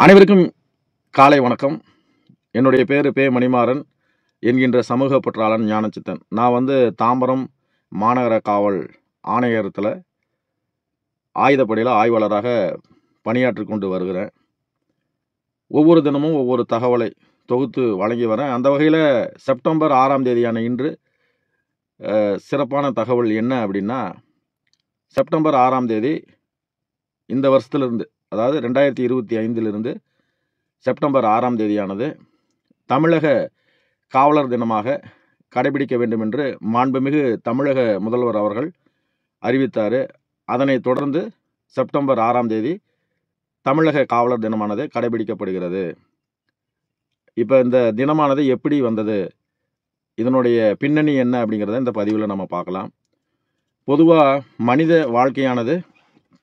அனைவருக்கும் காலை வணக்கம். என்னுடைய பேர் பே. மணிமாறன் என்கின்ற சமூக பற்றாளன் ஞானச்சித்தன். நான் தாம்பரம் மாநகர காவல் ஆணையரத்தில் ஆயுதப்படையில் ஆய்வாளராக பணியாற்றி கொண்டு வருகிறேன். ஒவ்வொரு தினமும் ஒவ்வொரு தகவலை தொகுத்து வழங்கி வரேன். அந்த வகையில் செப்டம்பர் 6ஆம் தேதியான இன்று சிறப்பான தகவல் என்ன அப்படின்னா, செப்டம்பர் 6ஆம் தேதி இந்த வருஷத்திலிருந்து, அதாவது 2025 செப்டம்பர் 6ஆம் தேதியானது தமிழக காவலர் தினமாக கடைபிடிக்க வேண்டும் என்று மாண்புமிகு தமிழக முதல்வர் அவர்கள் அறிவித்தார். அதனைத் தொடர்ந்து செப்டம்பர் 6ஆம் தேதி தமிழக காவலர் தினமானது கடைபிடிக்கப்படுகிறது. இப்போ இந்த தினமானது எப்படி வந்தது, இதனுடைய பின்னணி என்ன அப்படிங்கிறத இந்த பதிவில் நம்ம பார்க்கலாம். பொதுவாக மனித வாழ்க்கையானது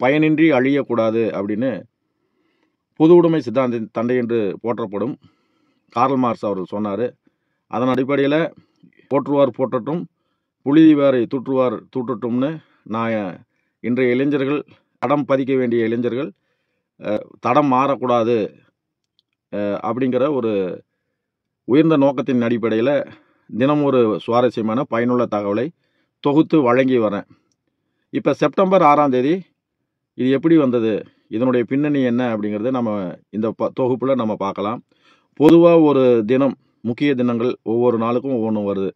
பயனின்றி அழியக்கூடாது அப்படின்னு பொது உடைமை சித்தாந்த தந்தை என்று போற்றப்படும் கார்ல் மார்க்ஸ் அவர்கள் சொன்னார். அதன் அடிப்படையில் போற்றுவார் போற்றட்டும், புழுதிவாரை தூற்றுவார் தூற்றட்டும்னு நான் இன்றைய இளைஞர்கள், தடம் பதிக்க வேண்டிய இளைஞர்கள் தடம் மாறக்கூடாது அப்படிங்கிற ஒரு உயர்ந்த நோக்கத்தின் அடிப்படையில் தினம் ஒரு சுவாரஸ்யமான பயனுள்ள தகவலை தொகுத்து வழங்கி வரேன். இப்போ செப்டம்பர் 6ஆம் தேதி இது எப்படி வந்தது, இதனுடைய பின்னணி என்ன அப்படிங்கிறத நம்ம இந்த தொகுப்பில் நம்ம பார்க்கலாம். பொதுவாக ஒரு தினம், முக்கிய தினங்கள் ஒவ்வொரு நாளுக்கும் ஒவ்வொன்றும் வருது.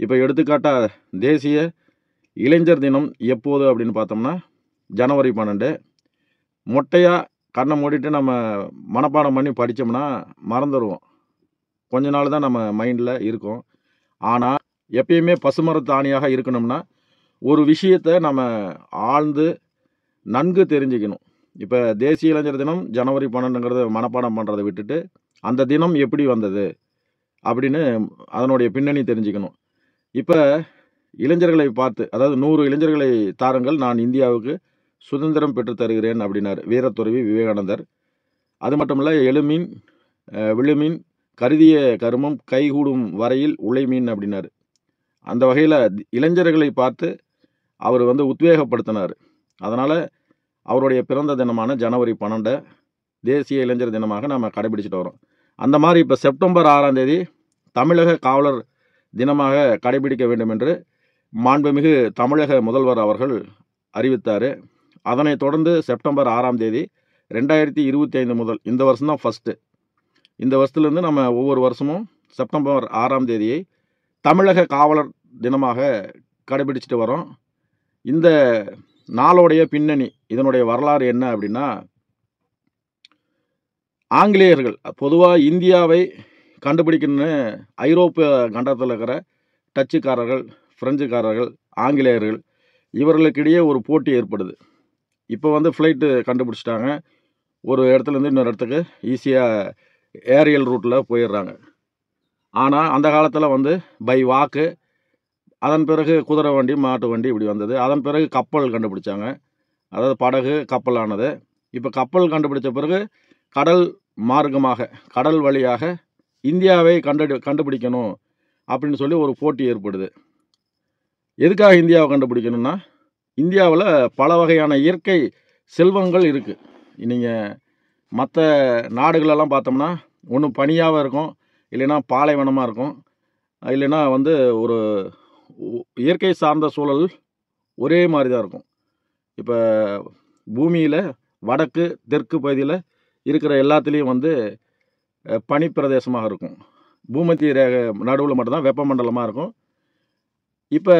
இப்போ எடுத்துக்காட்டாக தேசிய இளைஞர் தினம் எப்போது அப்படின்னு பார்த்தோம்னா ஜனவரி 12. மொட்டையாக கண்ணை மூடிட்டு நம்ம மனப்பாடம் பண்ணி படித்தோம்னா மறந்துடுவோம். கொஞ்ச நாள் தான் நம்ம மைண்டில் இருக்கும். ஆனால் எப்பயுமே பசுமரத்தாணியாக இருக்கணும்னா ஒரு விஷயத்தை நம்ம ஆழ்ந்து நன்கு தெரிஞ்சுக்கணும். இப்போ தேசிய இளைஞர் தினம் ஜனவரி 12ங்கிறத மனப்பாடம் பண்ணுறதை விட்டுட்டு அந்த தினம் எப்படி வந்தது அப்படின்னு அதனுடைய பின்னணி தெரிஞ்சுக்கணும். இப்போ இளைஞர்களை பார்த்து, அதாவது 100 இளைஞர்களை தாருங்கள், நான் இந்தியாவுக்கு சுதந்திரம் பெற்று தருகிறேன் அப்படின்னார் வீரத்துறவி விவேகானந்தர். அது மட்டும் இல்லை, எழுமீன் விழுமீன் கருதிய கருமம் கைகூடும் வரையில் உழைமீன் அப்படின்னார். அந்த வகையில் இளைஞர்களை பார்த்து அவர் உத்வேகப்படுத்தினார். அதனால் அவருடைய பிறந்த தினமான ஜனவரி 12 தேசிய இளைஞர் தினமாக நம்ம கடைபிடிச்சிட்டு வரோம். அந்த மாதிரி இப்போ செப்டம்பர் 6ஆம் தேதி தமிழக காவலர் தினமாக கடைபிடிக்க வேண்டும் என்று மாண்புமிகு தமிழக முதல்வர் அவர்கள் அறிவித்தார். அதனைத் தொடர்ந்து செப்டம்பர் 6ஆம் தேதி 2025 முதல், இந்த வருஷம்தான் ஃபஸ்ட்டு, இந்த வருஷத்துலேருந்து நம்ம ஒவ்வொரு வருஷமும் செப்டம்பர் 6ஆம் தேதியை தமிழக காவலர் தினமாக கடைபிடிச்சிட்டு வரோம். இந்த நாளோடைய பின்னணி, இதனுடைய வரலாறு என்ன அப்படின்னா, ஆங்கிலேயர்கள் பொதுவாக இந்தியாவை கண்டுபிடிக்கணும்னு ஐரோப்பிய கண்டத்தில் இருக்கிற டச்சுக்காரர்கள், பிரெஞ்சுக்காரர்கள், ஆங்கிலேயர்கள் இவர்களுக்கிடையே ஒரு போட்டி ஏற்படுது. இப்போ ஃப்ளைட்டு கண்டுபிடிச்சிட்டாங்க. ஒரு இடத்துலேருந்து இன்னொரு இடத்துக்கு ஈஸியாக ஏரியல் ரூட்டில் போயிடுறாங்க. ஆனால் அந்த காலத்தில் பை வாக்கு, அதன் பிறகு குதிரை வண்டி, மாட்டு வண்டி இப்படி வந்தது. அதன் பிறகு கப்பல் கண்டுபிடிச்சாங்க, அதாவது படகு கப்பலானது. இப்போ கப்பல் கண்டுபிடிச்ச பிறகு கடல் மார்க்கமாக, கடல் வழியாக இந்தியாவை கண்டுபிடிக்கணும் அப்படின்னு சொல்லி ஒரு போட்டி ஏற்படுது. எதுக்காக இந்தியாவை கண்டுபிடிக்கணும்னா, இந்தியாவில் பல வகையான இயற்கை செல்வங்கள் இருக்குது. நீங்கள் மற்ற நாடுகளெல்லாம் பார்த்தோம்னா ஒன்று பனியாக இருக்கும், இல்லைன்னா பாலைவனமாக இருக்கும், இல்லைன்னா ஒரு இயற்கை சார்ந்த சூழல் ஒரே மாதிரி தான் இருக்கும். இப்போ பூமியில் வடக்கு தெற்கு பகுதியில் இருக்கிற எல்லாத்துலேயும் பனிப்பிரதேசமாக இருக்கும். பூமத்திய ரேகை நடுவில் மட்டும்தான் வெப்பமண்டலமாக இருக்கும். இப்போ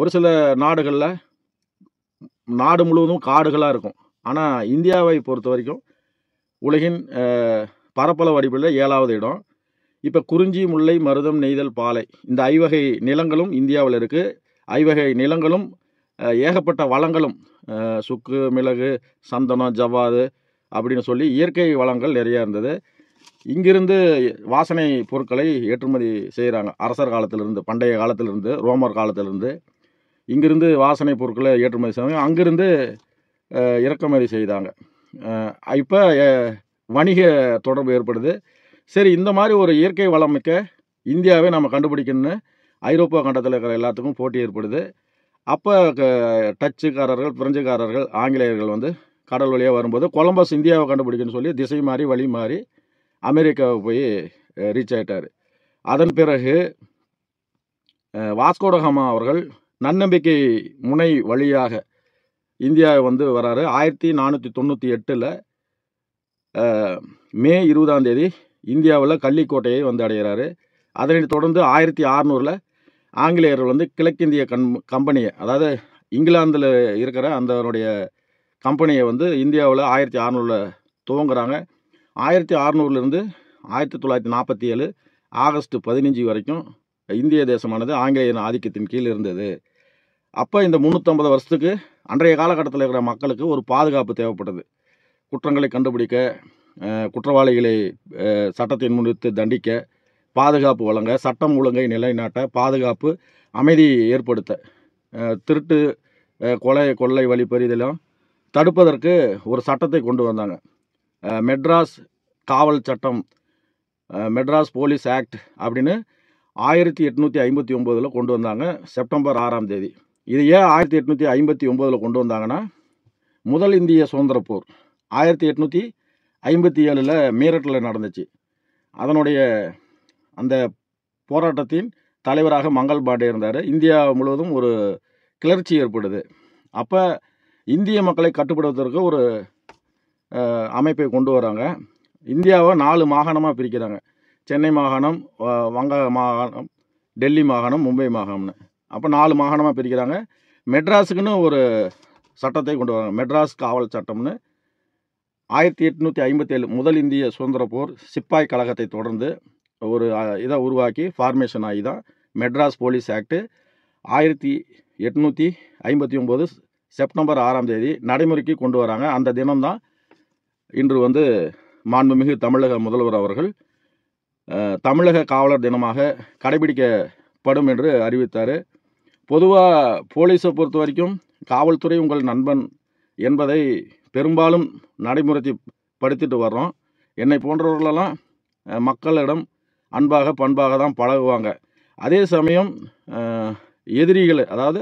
ஒரு சில நாடுகளில் நாடு முழுவதும் காடுகளாக இருக்கும். ஆனால் இந்தியாவை பொறுத்த வரைக்கும் உலகின் பரப்பளவு அடிப்படையில் 7வது இடம். இப்போ குறிஞ்சி, முல்லை, மருதம், நெய்தல், பாலை, இந்த ஐவகை நிலங்களும் இந்தியாவில் இருக்குது. ஐவகை நிலங்களும் ஏகப்பட்ட வளங்களும், சுக்கு, மிளகு, சந்தனம், ஜவ்வாது அப்படின்னு சொல்லி இயற்கை வளங்கள் நிறையா இருந்தது. இங்கிருந்து வாசனை பொருட்களை ஏற்றுமதி செய்கிறாங்க. அரசர் காலத்திலிருந்து, பண்டைய காலத்திலிருந்து, ரோமர் காலத்திலிருந்து இங்கிருந்து வாசனை பொருட்களை ஏற்றுமதி செய்வாங்க, அங்கிருந்து இறக்குமதி செய்தாங்க. இப்போ வணிக தொடர்பு ஏற்படுது. சரி, இந்த மாதிரி ஒரு இயற்கை வளம் மிக்க இந்தியாவை நம்ம கண்டுபிடிக்கணும்னு ஐரோப்பா கண்டத்தில் இருக்கிற எல்லாத்துக்கும் போட்டி ஏற்படுது. அப்போ டச்சுக்காரர்கள், பிரெஞ்சுக்காரர்கள், ஆங்கிலேயர்கள் கடல் வழியாக வரும்போது கொலம்பஸ் இந்தியாவை கண்டுபிடிக்கணும்னு சொல்லி திசை மாறி வழி மாறி அமெரிக்காவை போய் ரீச் ஆகிட்டார். அதன் பிறகு வாஸ்கோடகாமா அவர்கள் நன்னம்பிக்கை முனை வழியாக இந்தியா வந்து வராரு. 1498 மே 20 இந்தியாவில் கள்ளிக்கோட்டையை வந்து அடைகிறாரு. அதனைத் தொடர்ந்து 1600 ஆங்கிலேயர்கள் வந்து கிழக்கிந்திய கம்பெனியை, அதாவது இங்கிலாந்தில் இருக்கிற அதனுடைய கம்பெனியை வந்து இந்தியாவில் 1600 துவங்குறாங்க. 1600 1947 ஆகஸ்ட் 15 வரைக்கும் இந்திய தேசமானது ஆங்கிலேயர் ஆதிக்கத்தின் கீழ் இருந்தது. அப்போ இந்த 350 வருஷத்துக்கு அன்றைய காலகட்டத்தில் இருக்கிற மக்களுக்கு ஒரு பாதுகாப்பு தேவைப்பட்டது. குற்றங்களை கண்டுபிடிக்க, குற்றவாளிகளை சட்டத்தின் முன்னிறுத்தி தண்டிக்க, பாதுகாப்பு வழங்க, சட்டம் ஒழுங்கை நிலைநாட்ட, பாதுகாப்பு அமைதி ஏற்படுத்த, திருட்டு, கொலை, கொள்ளை, வழிப்பறி இதெல்லாம் தடுப்பதற்கு ஒரு சட்டத்தை கொண்டு வந்தாங்க. மெட்ராஸ் காவல் சட்டம், மெட்ராஸ் போலீஸ் ஆக்ட் அப்படின்னு 1859 கொண்டு வந்தாங்க, செப்டம்பர் 6 இது ஏன் 1859 கொண்டு வந்தாங்கன்னா, முதல் இந்திய சுதந்திர போர் 1857 மீரட்டில் நடந்துச்சு. அதனுடைய அந்த போராட்டத்தின் தலைவராக மங்கள் பாண்டே இருந்தார். இந்தியா முழுவதும் ஒரு கிளர்ச்சி ஏற்படுது. அப்போ இந்திய மக்களை கட்டுப்படுத்துவதற்கு ஒரு அமைப்பை கொண்டு வராங்க. இந்தியாவை 4 மாகாணமாக பிரிக்கிறாங்க. சென்னை மாகாணம், வங்க மாகாணம், டெல்லி மாகாணம், மும்பை மாகாணம்னு. அப்போ 4 மாகாணமாக பிரிக்கிறாங்க. மெட்ராஸுக்குன்னு ஒரு சட்டத்தை கொண்டு வராங்க, மெட்ராஸ் காவல் சட்டம்னு. 1857 முதல் இந்திய சுதந்திர போர் சிப்பாய் கழகத்தை தொடர்ந்து ஒரு இதை உருவாக்கி ஃபார்மேஷன் ஆகி தான் மெட்ராஸ் போலீஸ் ஆக்டு 1859 செப்டம்பர் 6 நடைமுறைக்கு கொண்டு வராங்க. அந்த தினம்தான் இன்று வந்து மாண்புமிகு தமிழக முதல்வர் அவர்கள் தமிழக காவலர் தினமாக கடைபிடிக்கப்படும் என்று அறிவித்தார். பொதுவாக போலீஸை பொறுத்த வரைக்கும் காவல்துறை உங்கள் நண்பன் என்பதை பெரும்பாலும் நடைமுறைப்படுத்திட்டு வர்றோம். என்னை போன்றவர்களெல்லாம் மக்களிடம் அன்பாக பண்பாக தான் பழகுவாங்க. அதே சமயம் எதிரிகள், அதாவது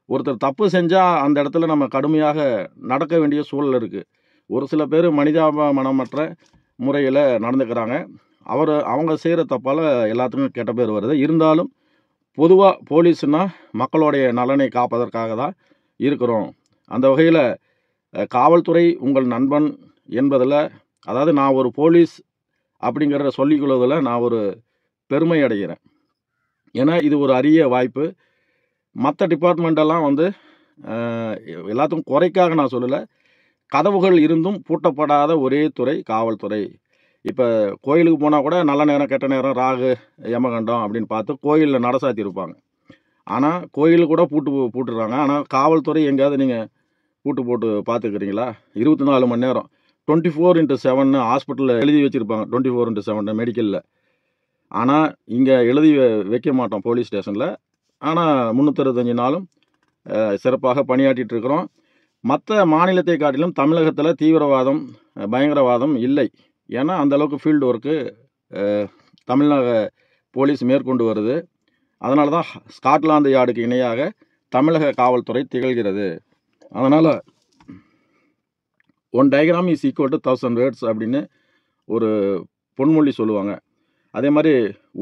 ஒருத்தர் தப்பு செஞ்சால் அந்த இடத்துல நம்ம கடுமையாக நடக்க வேண்டிய சூழல் இருக்குது. ஒரு சில பேர் மனிதாபிமானமற்ற முறையில் நடந்துக்கிறாங்க. அவங்க செய்கிற தப்பால் எல்லாத்துக்கும் கெட்ட பேர் வருது. இருந்தாலும் பொதுவாக போலீஸ்னால் மக்களுடைய நலனை காப்பதற்காக தான் இருக்கிறோம். அந்த வகையில் காவல்துறை உங்கள் நண்பன் என்பதில், அதாவது நான் ஒரு போலீஸ் அப்படிங்கிறத சொல்லிக்கொள்வதில் நான் ஒரு பெருமை அடைகிறேன். ஏன்னா இது ஒரு அரிய வாய்ப்பு. மற்ற டிபார்ட்மெண்ட்டெல்லாம் வந்து எல்லாத்துக்கும் குறைக்காக நான் சொல்லலை, கதவுகள் இருந்தும் பூட்டப்படாத ஒரே துறை காவல்துறை. இப்போ கோயிலுக்கு போனால் கூட நல்ல நேரம் கெட்ட நேரம் ராகு யமகண்டம் அப்படின்னு பார்த்து கோயிலில் நட சாத்தியிருப்பாங்க. ஆனால் கோயில் கூட பூட்டுறாங்க. ஆனால் காவல்துறை எங்கேயாவது நீங்கள் பூட்டு போட்டு பார்த்துக்கிறீங்களா? 24 மணி நேரம் 24x7 ஹாஸ்பிட்டலில் எழுதி வச்சுருப்பாங்க, 24x7 மெடிக்கலில். ஆனால் இங்கே எழுதி வைக்க மாட்டோம் போலீஸ் ஸ்டேஷனில். ஆனால் 365 நாளும் சிறப்பாக பணியாற்றிட்டு இருக்கிறோம். மற்ற மாநிலத்தை காட்டிலும் தமிழகத்தில் தீவிரவாதம், பயங்கரவாதம் இல்லை. ஏன்னா அந்தளவுக்கு ஃபீல்டு ஒர்க்கு தமிழக போலீஸ் மேற்கொண்டு வருது. அதனால தான் ஸ்காட்லாந்து யார்டுக்கு இணையாக தமிழக காவல்துறை திகழ்கிறது. அதனால் 1 diagram is equal to 1000 words அப்படின்னு ஒரு பொன்மொழி சொல்லுவாங்க. அதே மாதிரி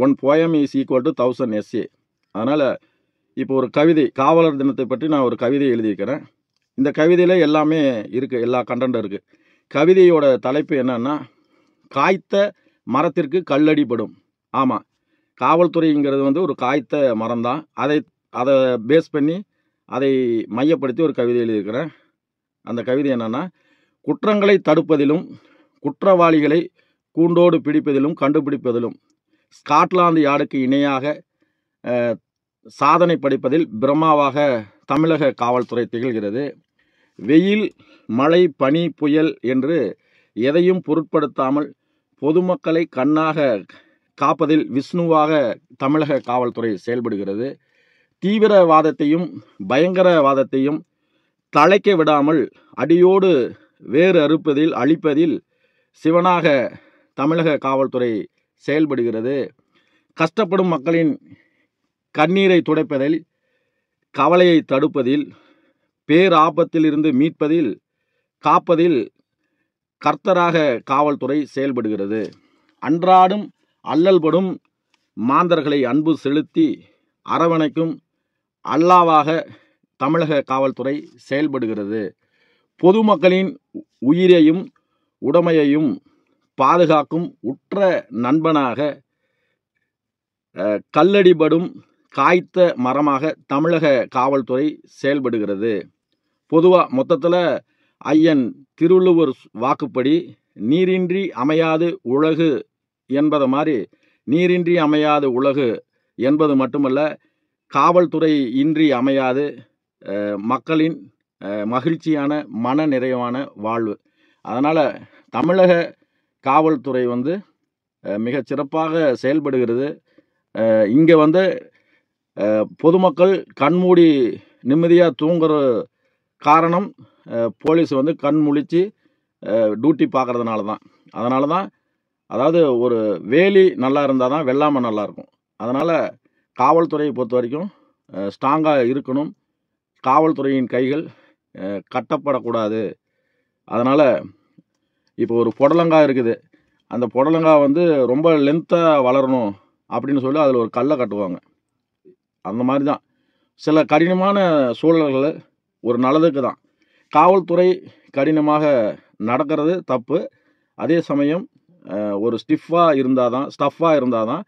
1 poem is equal to 1000 essay. அதனால் இப்போ ஒரு கவிதை, காவலர் தினத்தை பற்றி நான் ஒரு கவிதை எழுதியிருக்கிறேன். இந்த கவிதையில் எல்லாமே இருக்குது, எல்லா கண்டென்ட்டும் இருக்குது. கவிதையோட தலைப்பு என்னன்னா, காய்த்த மரத்திற்கு கல்லடிப்படும். ஆமாம், காவல்துறைங்கிறது வந்து ஒரு காய்த்த மரம் தான். அதை பேஸ் பண்ணி அதை மையப்படுத்தி ஒரு கவிதை எழுதியிருக்கிறேன். அந்த கவிதை என்னென்னா, குற்றங்களை தடுப்பதிலும் குற்றவாளிகளை கூண்டோடு பிடிப்பதிலும் கண்டுபிடிப்பதிலும் ஸ்காட்லாந்து யார்டுக்கு இணையாக சாதனை படைப்பதில் பிரம்மாவாக தமிழக காவல்துறை திகழ்கிறது. வெயில், மழை, பனி, புயல் என்று எதையும் பொருட்படுத்தாமல் பொதுமக்களை கண்ணாக காப்பதில் விஷ்ணுவாக தமிழக காவல்துறை செயல்படுகிறது. தீவிரவாதத்தையும் பயங்கரவாதத்தையும் தழைக்க விடாமல் அடியோடு வேறு அறுப்பதில், அழிப்பதில் சிவனாக தமிழக காவல்துறை செயல்படுகிறது. கஷ்டப்படும் மக்களின் கண்ணீரை துடைப்பதில், கவலையை தடுப்பதில், பேராபத்திலிருந்து மீட்பதில் காப்பதில் கர்த்தராக காவல்துறை செயல்படுகிறது. அன்றாடும் அல்லல்படும் மாந்தர்களை அன்பு செலுத்தி அரவணைக்கும் அல்லாவாக தமிழக காவல்துறை செயல்படுகிறது. பொதுமக்களின் உயிரையும் உடைமையையும் பாதுகாக்கும் உற்ற நண்பனாக, கல்லடிபடும் காய்த்த மரமாக தமிழக காவல்துறை செயல்படுகிறது. பொதுவாக மொத்தத்தில் ஐயன் திருவள்ளுவர் வாக்குப்படி நீரின்றி அமையாது உலகு என்பது மாதிரி, நீரின்றி அமையாது உலகு என்பது மட்டுமல்ல, காவல்துறை இன்றி அமையாது மக்களின் மகிழ்ச்சியான மன நிறைவான வாழ்வு. அதனால் தமிழக காவல்துறை மிகச் சிறப்பாக செயல்படுகிறது. இங்கே பொதுமக்கள் கண்மூடி நிம்மதியாக தூங்குற காரணம் போலீஸ் கண் முழிச்சு டியூட்டி பார்க்கறதுனால தான். அதனால தான், அதாவது ஒரு வேலி நல்லா இருந்தால் தான் வெள்ளாமை நல்லாயிருக்கும். அதனால் காவல்துறையை பொறுத்த வரைக்கும் ஸ்ட்ராங்காக இருக்கணும். காவல்துறையின் கைகள் கட்டப்படக்கூடாது. அதனால் இப்போ ஒரு புடலங்காய் இருக்குது, அந்த புடலங்காய் ரொம்ப லென்த்தாக வளரணும் அப்படின்னு சொல்லி அதில் ஒரு கல்லை கட்டுவாங்க. அந்த மாதிரி தான் சில கடினமான சூழல்கள் ஒரு நல்லதுக்கு தான். காவல்துறை கடினமாக நடக்கிறது தப்பு. அதே சமயம் ஒரு ஸ்டஃப்பாக இருந்தால் தான்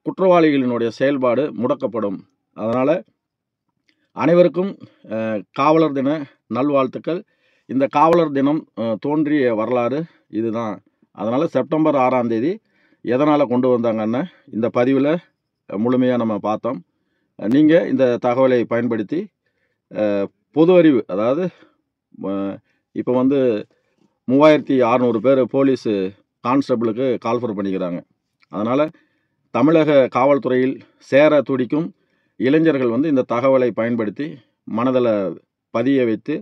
குற்றவாளிகளினுடைய செயல்பாடு முடக்கப்படும். அதனால் அனைவருக்கும் காவலர் தின நல்வாழ்த்துக்கள். இந்த காவலர் தினம் தோன்றிய வரலாறு இதுதான். அதனால் செப்டம்பர் 6ஆம் தேதி எதனால் கொண்டு வந்தாங்கன்னு இந்த பதிவில் முழுமையாக நம்ம பார்த்தோம். நீங்கள் இந்த தகவலை பயன்படுத்தி பொது அறிவு, அதாவது இப்போ 3600 பேர் போலீஸு கான்ஸ்டபிளுக்கு கால்ஃபர் பண்ணிக்கிறாங்க. அதனால் தமிழக காவல்துறையில் சேர துடிக்கும் இளைஞர்கள் இந்த தகவலை பயன்படுத்தி மனதில் பதிய வைத்து,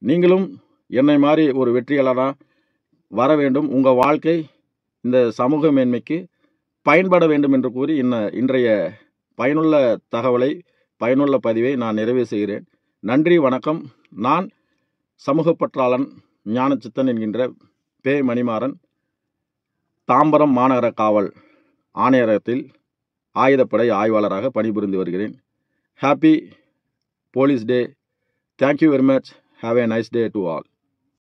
நீங்களும் என்னை மாதிரி ஒரு வெற்றியாளராக வர வேண்டும், உங்கள் வாழ்க்கை இந்த சமூக மேன்மைக்கு பயன்பட வேண்டும் என்று கூறி இன்றைய பயனுள்ள தகவலை, பயனுள்ள பதிவை நான் நிறைவு செய்கிறேன். நன்றி, வணக்கம். நான் சமூகப்பற்றாளன் ஞானச்சித்தன் என்கின்ற பே. மணிமாறன், தாம்பரம் மாநகர காவல் ஆணையரகத்தில் ஆயுதப்படை ஆய்வாளராக பணிபுரிந்து வருகிறேன். Happy police day. Thank you very much. Have a nice day to all.